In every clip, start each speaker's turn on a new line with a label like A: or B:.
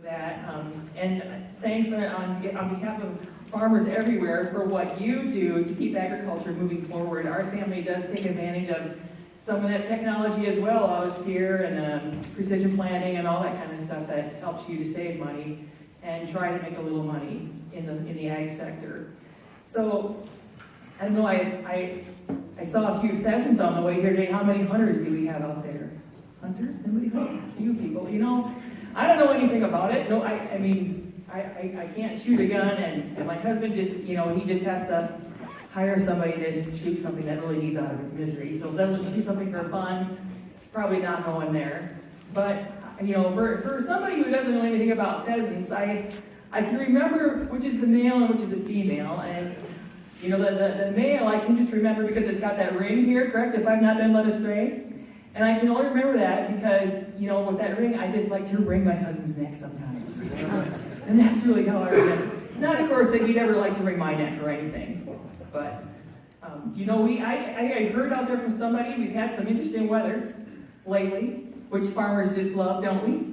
A: That and thanks on behalf of farmers everywhere for what you do to keep agriculture moving forward. Our family does take advantage of some of that technology as well out here, and precision planting and all that kind of stuff that helps you to save money and try to make a little money in the ag sector. So I don't know, I saw a few pheasants on the way here today. How many hunters do we have out there? Hunters? Nobody? A few people. You know, I don't know anything about it. No, I mean, I can't shoot a gun, and my husband just, you know, he just has to hire somebody to shoot something that really needs out of its misery. So they'll shoot something for fun, probably not going there. But, you know, for somebody who doesn't know anything about pheasants, I can remember which is the male and which is the female. And, you know, the male I can just remember because it's got that ring here, correct, if I've not been led astray? And I can only remember that because, you know, with that ring, I just like to wring my husband's neck sometimes. And that's really how I remember. Not, of course, that he'd ever like to wring my neck or anything. But, you know, I heard out there from somebody, we've had some interesting weather lately, which farmers just love, don't we?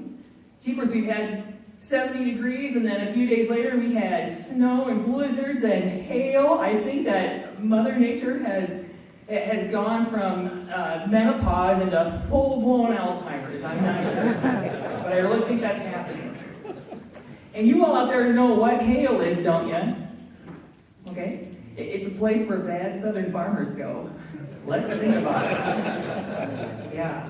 A: Jeepers, we've had 70 degrees, and then a few days later we had snow and blizzards and hail. I think that Mother Nature has gone from menopause into full-blown Alzheimer's. I'm not sure. But I really think that's happening. And you all out there know what hail is, don't you? Okay? It's a place where bad southern farmers go. Let's think about it. Yeah.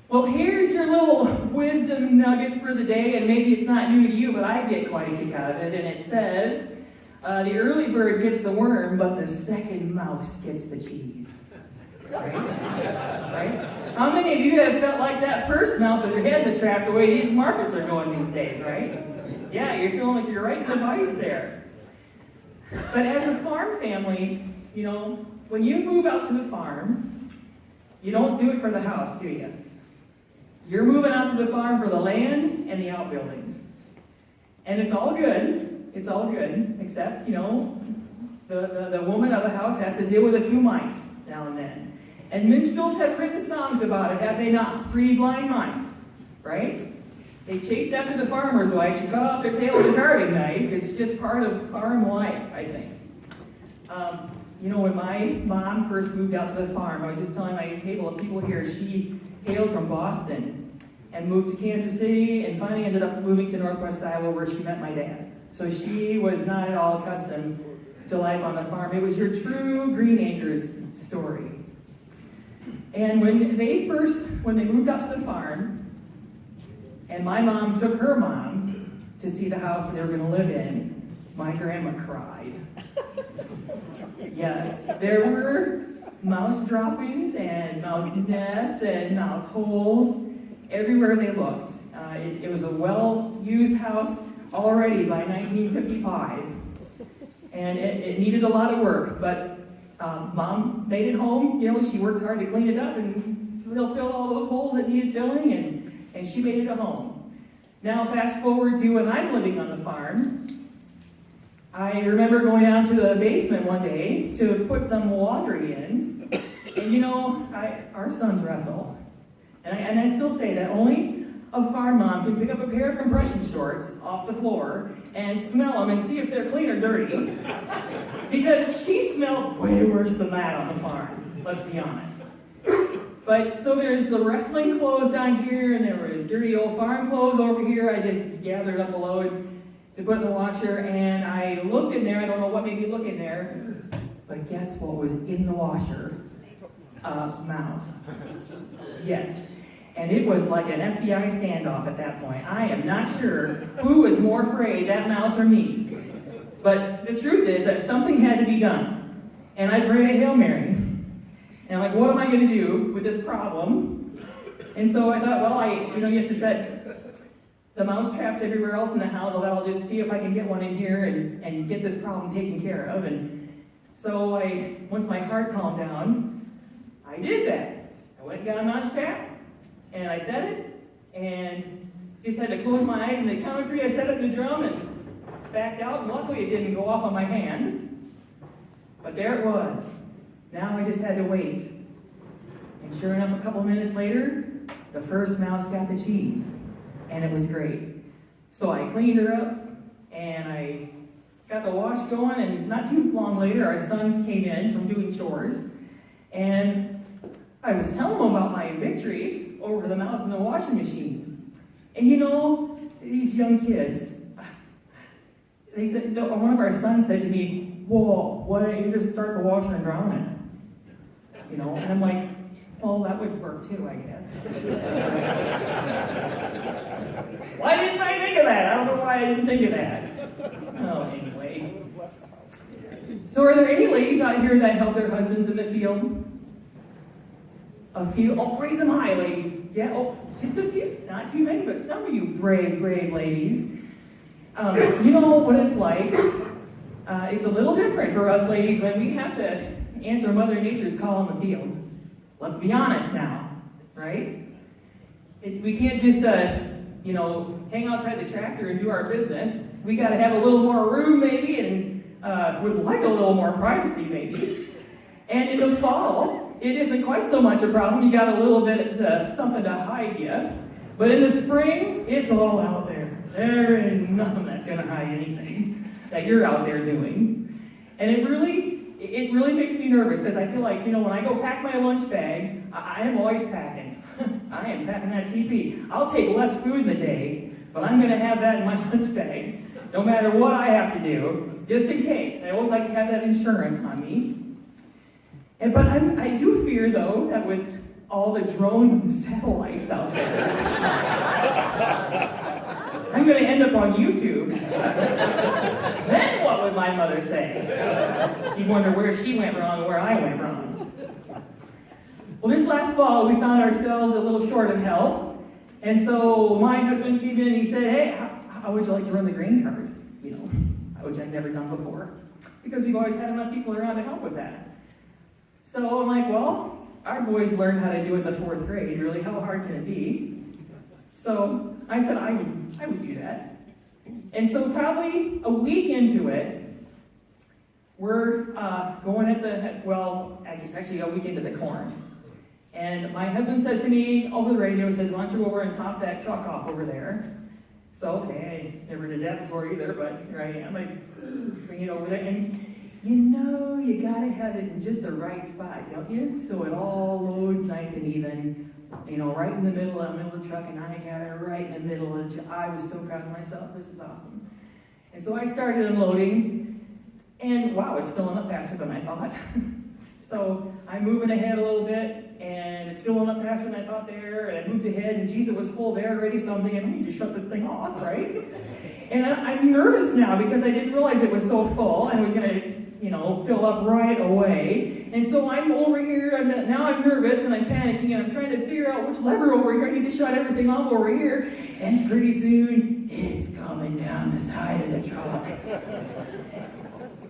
A: Well, here's your little wisdom nugget for the day, and maybe it's not new to you, but I get quite a kick out of it, and it says, the early bird gets the worm, but the second mouse gets the cheese. Right? Right? How many of you have felt like that first mouse with your head in the trap the way these markets are going these days, right? Yeah, you're feeling like you're right in the vice there. But as a farm family, you know, when you move out to the farm, you don't do it for the house, do you? You're moving out to the farm for the land and the outbuildings. And it's all good. It's all good, except, you know, the woman of the house has to deal with a few mice now and then. And minstrels have written songs about it, have they not? 3 blind mice, right? They chased after the farmer's wife. She cut off their tail with a carving knife. It's just part of farm life, I think. You know, when my mom first moved out to the farm, I was just telling my table of people here, she hailed from Boston and moved to Kansas City and finally ended up moving to Northwest Iowa where she met my dad. So she was not at all accustomed to life on the farm. It was your true Green Acres story. And when they moved out to the farm, and my mom took her mom to see the house that they were going to live in, my grandma cried. Yes, there were mouse droppings and mouse nests and mouse holes everywhere they looked. It was a well-used house already by 1955, and it needed a lot of work, but Mom made it home. You know, she worked hard to clean it up and fill all those holes that needed filling, and she made it a home. Now, fast forward to when I'm living on the farm. I remember going down to the basement one day to put some laundry in, and you know, our sons wrestle. And I still say that only a farm mom can pick up a pair of compression shorts off the floor and smell them and see if they're clean or dirty. Because she smelled way worse than that on the farm, let's be honest. But so there's the wrestling clothes down here, and there was dirty old farm clothes over here. I just gathered up a load to put in the washer, and I looked in there. I don't know what made me look in there, but guess what was in the washer? A mouse. Yes. And it was like an FBI standoff at that point. I am not sure who was more afraid, that mouse or me. But the truth is that something had to be done. And I prayed a Hail Mary. And I'm like, what am I going to do with this problem? And so I thought, well, you have to set the mouse traps everywhere else in the house. I'll just see if I can get one in here and get this problem taken care of. And so once my heart calmed down, I did that. I went and got a mouse trap. And I set it, and just had to close my eyes, and at count of 3, I set up the drum and backed out, and luckily it didn't go off on my hand. But there it was. Now I just had to wait. And sure enough, a couple minutes later, the first mouse got the cheese. and it was great. So I cleaned her up, and I got the wash going, and not too long later, our sons came in from doing chores, and I was telling them about my victory over the mouse in the washing machine. And you know, these young kids, they said, one of our sons said to me, "Whoa, why don't you just start the washer and drown it?" You know, and I'm like, well, that would work too, I guess. Why didn't I think of that? I don't know why I didn't think of that. Oh, anyway. So are there any ladies out here that help their husbands in the field? A few? Oh, raise them high, ladies. Yeah, oh, just a few. Not too many, but some of you brave, brave ladies. You know what it's like. It's a little different for us ladies when we have to answer Mother Nature's call in the field. Let's be honest now, right? We can't just, hang outside the tractor and do our business. We got to have a little more room, maybe, and would like a little more privacy, maybe. And in the fall, it isn't quite so much a problem. You got a little bit something to hide you. But in the spring, it's all out there. There ain't nothing that's going to hide anything that you're out there doing. And it really makes me nervous because I feel like, when I go pack my lunch bag, I am always packing. I am packing that TP. I'll take less food in the day, but I'm going to have that in my lunch bag, no matter what I have to do, just in case. I always like to have that insurance on me. But I do fear, though, that with all the drones and satellites out there, I'm going to end up on YouTube. Then what would my mother say? She'd wonder where she went wrong and where I went wrong. Well, this last fall, we found ourselves a little short of help. And so my husband came in and he said, "Hey, how would you like to run the grain cart?" Which I'd never done before. Because we've always had enough people around to help with that. So I'm like, well, our boys learned how to do it in the 4th grade. Really, how hard can it be? So I said I would do that. And so probably a week into it, we're going actually a week into the corn. And my husband says to me over the radio, says, "Why don't you go over and top that truck off over there?" So, okay, I never did that before either, but here I am. I bring it over there, and you gotta have it in just the right spot, don't you? So it all loads nice and even, right in the middle of the truck, and I got it right in the middle of it. I was so proud of myself. This is awesome. And so I started unloading, and wow, it's filling up faster than I thought. So I'm moving ahead a little bit, and it's filling up faster than I thought there, and I moved ahead, and geez, it was full there already, so I'm thinking, I need to shut this thing off, right? And I'm nervous now because I didn't realize it was so full, and it was going to, fill up right away. And so I'm over here, now I'm nervous, and I'm panicking, and I'm trying to figure out which lever over here. I need to shut everything off over here. And pretty soon, it's coming down the side of the truck.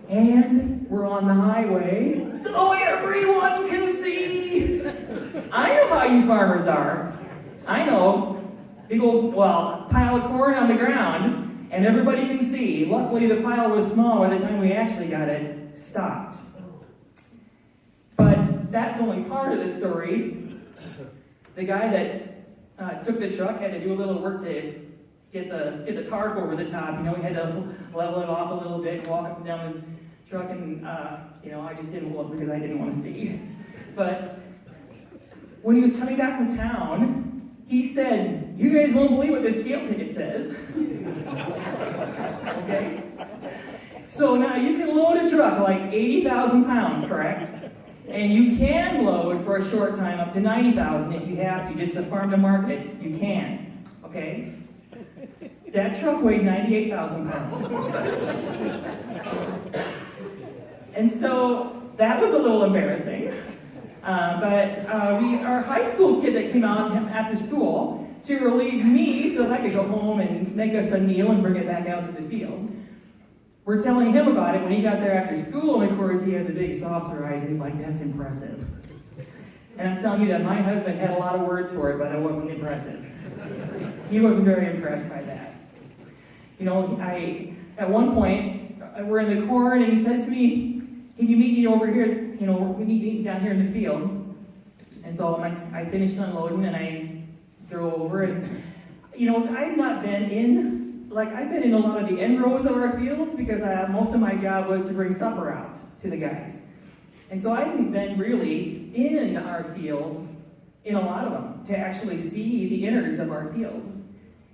A: And we're on the highway, so everyone can see. I know how you farmers are. I know. Big old, pile of corn on the ground, and everybody can see. Luckily, the pile was small by the time we actually got it stopped. But that's only part of the story. The guy that took the truck had to do a little work to get the tarp over the top. He had to level it off a little bit and walk up and down his truck, and I just didn't look because I didn't want to see. But when he was coming back from town, he said, "You guys won't believe what this scale ticket says." Okay? So now you can load a truck like 80,000 pounds, correct? And you can load for a short time up to 90,000 if you have to, just to farm to market. You can, okay? That truck weighed 98,000 pounds. And so that was a little embarrassing. But our high school kid that came out after school to relieve me so that I could go home and make us a meal and bring it back out to the field. We're telling him about it when he got there after school, and of course he had the big saucer eyes, and he's like, "That's impressive." And I'm telling you that my husband had a lot of words for it, but it wasn't impressive. He wasn't very impressed by that. At one point, we're in the corn, and he says to me, "Can you meet me over here? We need to meet down here in the field." And so I finished unloading, and I drove over, and I've not been in, I've been in a lot of the end rows of our fields because most of my job was to bring supper out to the guys. And so I haven't been really in our fields, in a lot of them, to actually see the innards of our fields.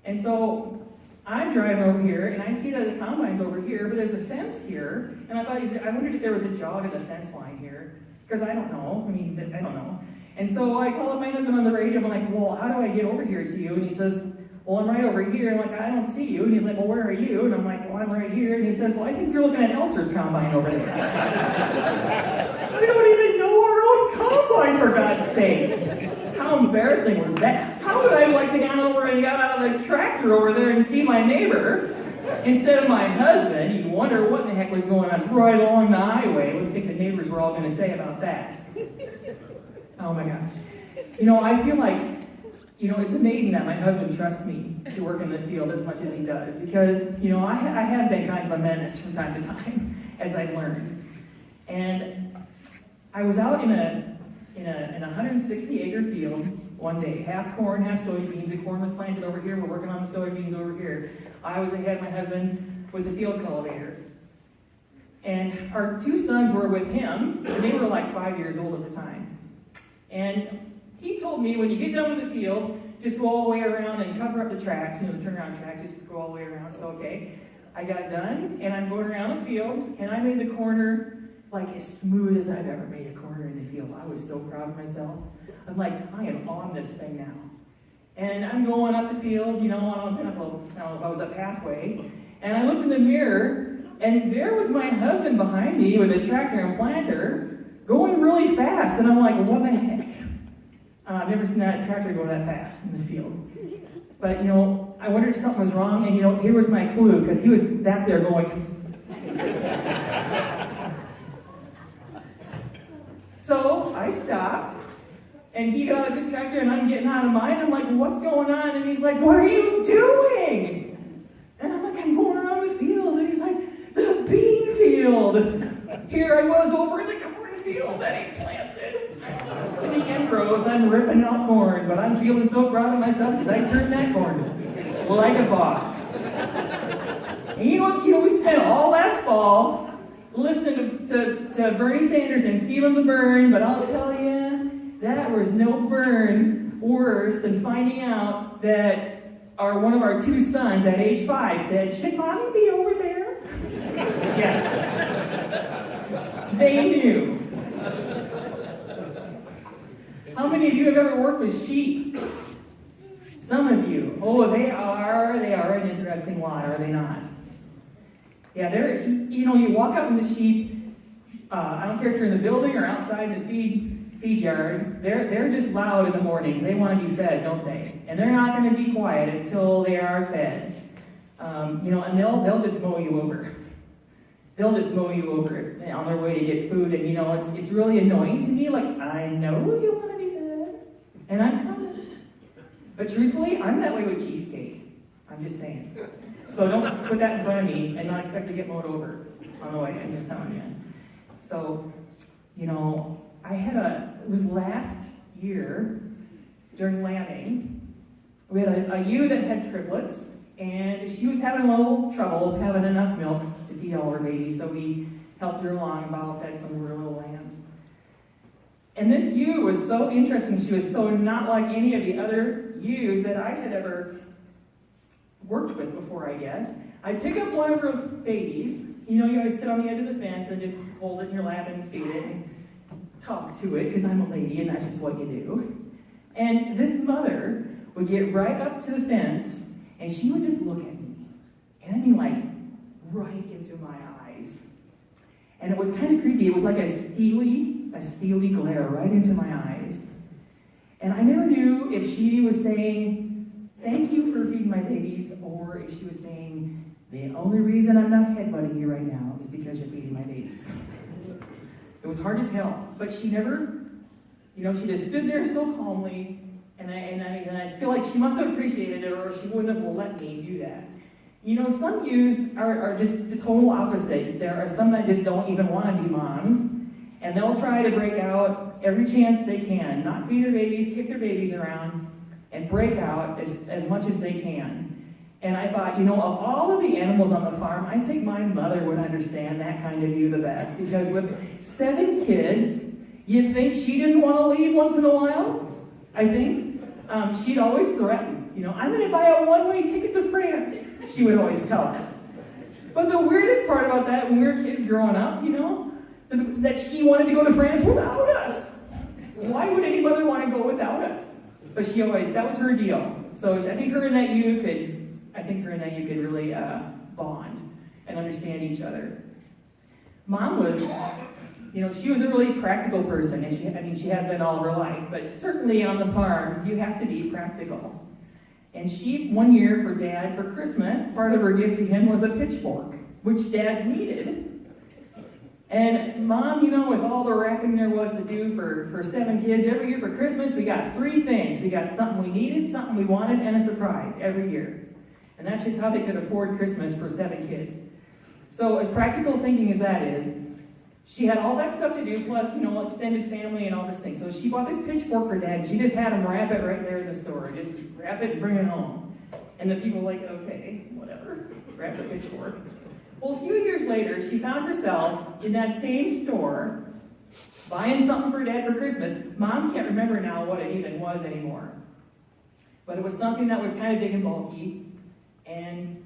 A: And so I'm driving over here, and I see that the combine's over here, but there's a fence here, and I wondered if there was a jog in the fence line here, because I don't know. I don't know. And so I call up my husband on the radio, I'm like, well, how do I get over here to you? And he says, well, I'm right over here. I'm like, I don't see you. And he's like, well, where are you? And I'm like, well, I'm right here. And he says, well, I think you're looking at Elser's combine over there. We don't even know our own combine, for God's sake. How embarrassing was that? How would I like to get over and get out of the tractor over there and see my neighbor instead of my husband? You wonder what in the heck was going on right along the highway. What do you think the neighbors were all going to say about that? Oh my gosh. I feel like, it's amazing that my husband trusts me to work in the field as much as he does, because, I have been kind of a menace from time to time, as I've learned. And I was out in a 160-acre field one day, half corn, half soybeans. The corn was planted over here. We're working on the soybeans over here. I was ahead of my husband with the field cultivator. And our two sons were with him, and they were like 5 years old at the time. And he told me, when you get done with the field, just go all the way around and cover up the tracks, the turnaround tracks, just go all the way around. So, okay. I got done, and I'm going around the field, and I made the corner like as smooth as I've ever made a corner in the field. I was so proud of myself. I'm like, I am on this thing now. And I'm going up the field, I was up halfway, and I looked in the mirror, and there was my husband behind me with a tractor and planter going really fast, and I'm like, what the heck? I've never seen that tractor go that fast in the field. But, I wondered if something was wrong, and, here was my clue, because he was back there going. So I stopped, and he got out of his tractor, and I'm getting out of mine. I'm like, what's going on? And he's like, what are you doing? And I'm like, I'm going around the field. And he's like, the bean field. Here I was over in the cornfield that he planted. In the end rows, I'm ripping out corn, but I'm feeling so proud of myself because I turned that corn like a boss. And we spent all last fall listening to Bernie Sanders and feeling the burn, but I'll tell you, that was no burn worse than finding out that one of our two sons at age 5 said, should mommy be over there? Yeah. They knew. How many of you have ever worked with sheep? Some of you. Oh, they are an interesting lot, are they not? Yeah, you walk up in the sheep, I don't care if you're in the building or outside the feed yard, they're just loud in the mornings. They want to be fed, don't they? And they're not going to be quiet until they are fed. And they'll just mow you over. They'll just mow you over on their way to get food, and it's really annoying to me, like, I know you want to be fed, and I'm coming. But truthfully, I'm that way with cheesecake. I'm just saying. So don't put that in front of me and not expect to get mowed over on the way. I'm just telling you. So, it was last year during lambing, we had a ewe that had triplets, and she was having a little trouble having enough milk to feed all her babies, so we helped her along and bottle fed some of her little lambs. And this ewe was so interesting. She was so not like any of the other ewes that I had ever worked with before, I guess. I'd pick up one of her babies. You always sit on the edge of the fence and just hold it in your lap and feed it and talk to it, because I'm a lady and that's just what you do. And this mother would get right up to the fence and she would just look at me. And I mean, like, right into my eyes. And it was kind of creepy. It was like a steely glare right into my eyes. And I never knew if she was saying, thank you for feeding my babies, or if she was saying, the only reason I'm not headbutting you right now is because you're feeding my babies. It was hard to tell, but she never, she just stood there so calmly, and I feel like she must have appreciated it, or she wouldn't have let me do that. Some ewes are just the total opposite. There are some that just don't even want to be moms, and they'll try to break out every chance they can, not feed their babies, kick their babies around. and break out as much as they can. And I thought, of all of the animals on the farm, I think my mother would understand that kind of view the best. Because with 7 kids, you'd think she didn't want to leave once in a while, I think. She'd always threaten, I'm going to buy a one-way ticket to France, she would always tell us. But the weirdest part about that, when we were kids growing up, that she wanted to go to France without us. Why would any mother want to go without us? But that was her deal. So I think her and that you could really bond and understand each other. Mom was, she was a really practical person, and she has been all of her life, but certainly on the farm, you have to be practical. And one year for Dad, for Christmas, part of her gift to him was a pitchfork, which Dad needed. And Mom, with all the wrapping there was to do for 7 kids, every year for Christmas, we got 3 things. We got something we needed, something we wanted, and a surprise every year. And that's just how they could afford Christmas for 7 kids. So as practical thinking as that is, she had all that stuff to do, plus, extended family and all this thing. So she bought this pitchfork for Dad, and she just had him wrap it right there in the store. Just wrap it and bring it home. And the people were like, okay, whatever, wrap the pitchfork. Well, a few years later, she found herself in that same store, buying something for Dad for Christmas. Mom can't remember now what it even was anymore. But it was something that was kind of big and bulky, and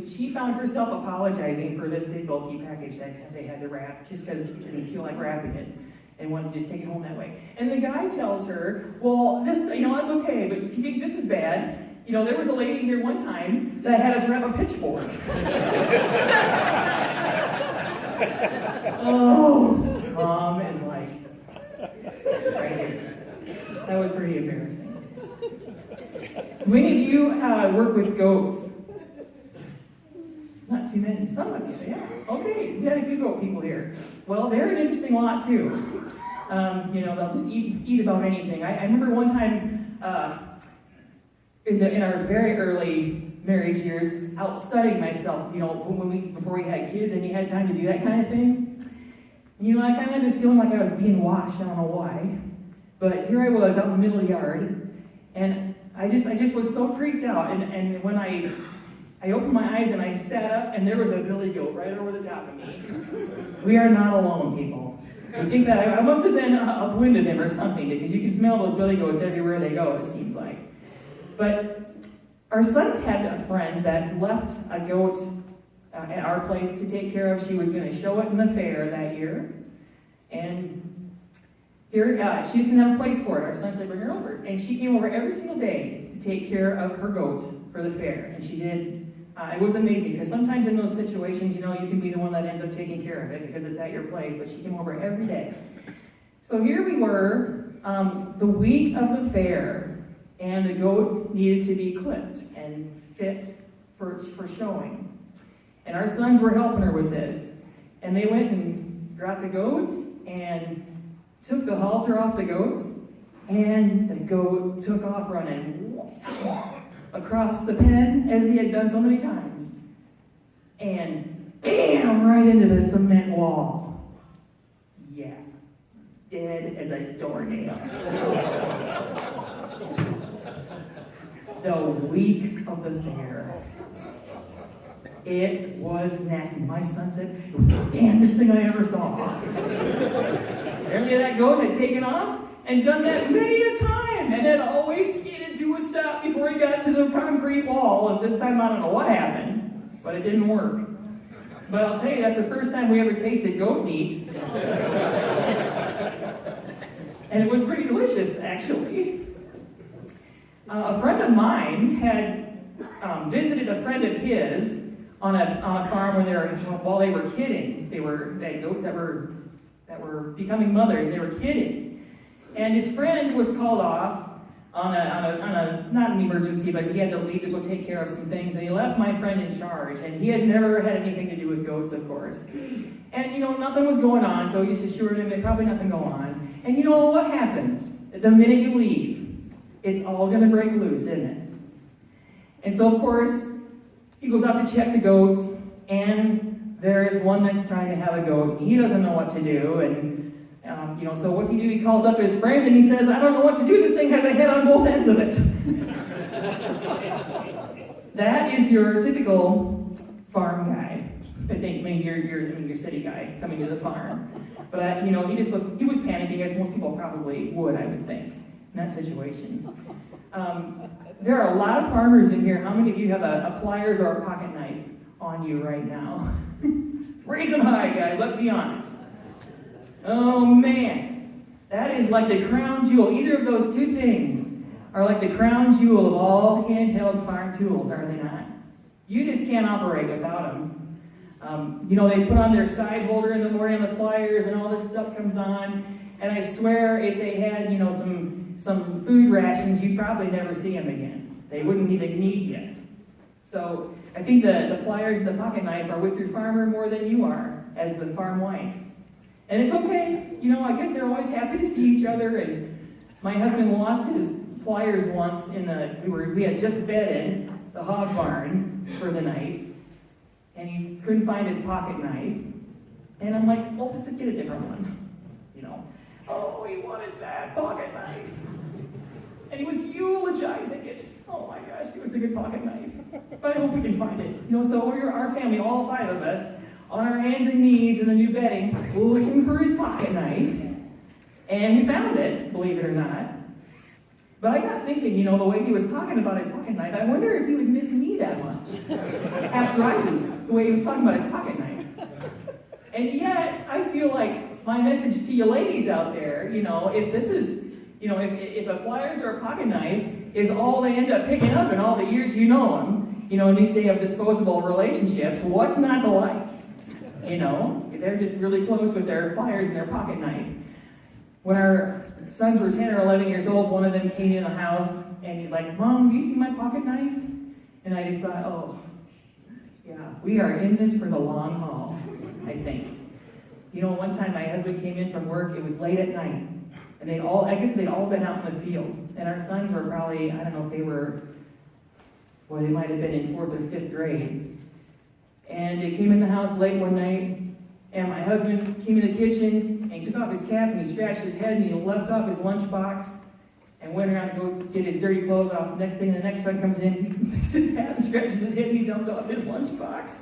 A: she found herself apologizing for this big bulky package that they had to wrap just because she didn't feel like wrapping it and wanted to just take it home that way. And the guy tells her, well, this, that's okay, but if you think this is bad, there was a lady here one time that had us wrap a pitchfork. Oh, Mom is like, right here. That was pretty embarrassing. Many of you work with goats. Not too many. Some of you, yeah. Okay, we had a few goat people here. Well, they're an interesting lot too. They'll just eat about anything. I remember one time in our very early marriage years, out studying myself. Before we had kids, and you had time to do that kind of thing. I kind of had this feeling like I was being watched. I don't know why, but here I was out in the middle of the yard, and I just was so freaked out. And when I opened my eyes and I sat up, and there was a billy goat right over the top of me. We are not alone, people. You think that I must have been upwind of him or something, because you can smell those billy goats everywhere they go, it seems like. But our sons had a friend that left a goat at our place to take care of. She was going to show it in the fair that year. And here, she didn't have a place for it. Our son said, bring her over. And she came over every single day to take care of her goat for the fair. And she did. It was amazing, because sometimes in those situations, you can be the one that ends up taking care of it because it's at your place, but she came over every day. So here we were, the week of the fair, and the goat needed to be clipped and fit for showing. And our sons were helping her with this. And they went and got the goat and took the halter off the goat, and the goat took off running across the pen as he had done so many times. And bam, right into the cement wall. Yeah, dead as a doornail. The week of the fair. It was nasty. My son said, it was the damnedest thing I ever saw. Apparently that goat had taken off and done that many a time, and had always skidded to a stop before he got to the concrete wall. And this time, I don't know what happened, but it didn't work. But I'll tell you, that's the first time we ever tasted goat meat. And it was pretty delicious, actually. A friend of mine had visited a friend of his on a farm while they were kidding. They had goats that were becoming mothers. They were kidding. And his friend was called off on a not an emergency, but he had to leave to go take care of some things, and he left my friend in charge. And he had never had anything to do with goats, of course. And nothing was going on, so he just assured him there's probably nothing going on. And what happens? The minute you leave, it's all going to break loose, isn't it? And so, of course, he goes out to check the goats, and there is one that's trying to have a goat. He doesn't know what to do, and So what's he do? He calls up his friend and he says, I don't know what to do. This thing has a head on both ends of it. That is your typical farm guy. I think maybe your city guy coming to the farm. But he was panicking, as most people probably would, I would think, in that situation. There are a lot of farmers in here. How many of you have a pliers or a pocket knife on you right now? Raise them high, guys. Let's be honest. Oh man, that is like the crown jewel. Either of those two things are like the crown jewel of all handheld farm tools, are they not? You just can't operate without them. They put on their side holder in the morning on the pliers and all this stuff comes on. And I swear if they had, some food rations, you'd probably never see them again. They wouldn't even need you. So I think the pliers and the pocket knife are with your farmer more than you are as the farm wife. And it's okay. I guess they're always happy to see each other. And my husband lost his pliers once we had just bedded the hog barn for the night. And he couldn't find his pocket knife. And I'm like, well, let's get a different one. Oh, he wanted that pocket knife. And he was eulogizing it. Oh my gosh, it was a good pocket knife. But I hope we can find it. So we're our family, all 5 of us, on our hands and knees in the new bedding, looking for his pocket knife. And we found it, believe it or not. But I got thinking, the way he was talking about his pocket knife, I wonder if he would miss me that much after I do, the way he was talking about his pocket knife. And yet, I feel like my message to you ladies out there, if this is, if a pliers or a pocket knife is all they end up picking up in all the years you know them, in these days of disposable relationships, what's not to like? They're just really close with their pliers and their pocket knife. When our sons were 10 or 11 years old, one of them came in the house and he's like, Mom, do you see my pocket knife? And I just thought, oh, yeah, we are in this for the long haul, I think. One time my husband came in from work, it was late at night, and they'd all been out in the field, and our sons were probably, I don't know if they might have been in 4th or 5th grade. And they came in the house late one night, and my husband came in the kitchen, and he took off his cap, and he scratched his head, and he left off his lunchbox, and went around to go get his dirty clothes off. Next thing, the next son comes in, he takes his hat and scratches his head, and he dumped off his lunchbox.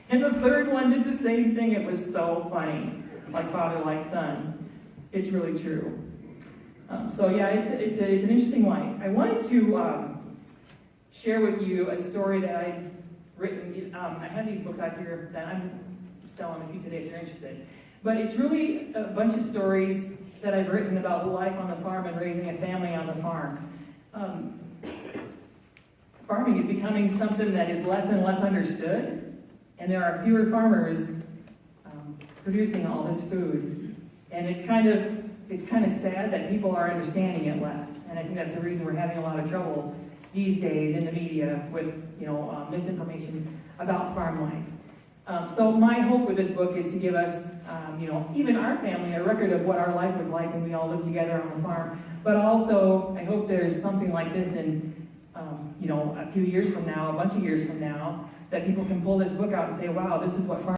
A: And the third one did the same thing. It was so funny. Like father, like son. It's really true. It's an interesting life. I wanted to share with you a story that I've written. I have these books out here that I'm selling a few today if you're interested. But it's really a bunch of stories that I've written about life on the farm and raising a family on the farm. Farming is becoming something that is less and less understood. And there are fewer farmers producing all this food. And it's kind of sad that people are understanding it less. And I think that's the reason we're having a lot of trouble these days in the media with misinformation about farm life. So my hope with this book is to give us, even our family, a record of what our life was like when we all lived together on the farm. But also, I hope there's something like this in, a few years from now, a bunch of years from now, that people can pull this book out and say, wow, this is what farm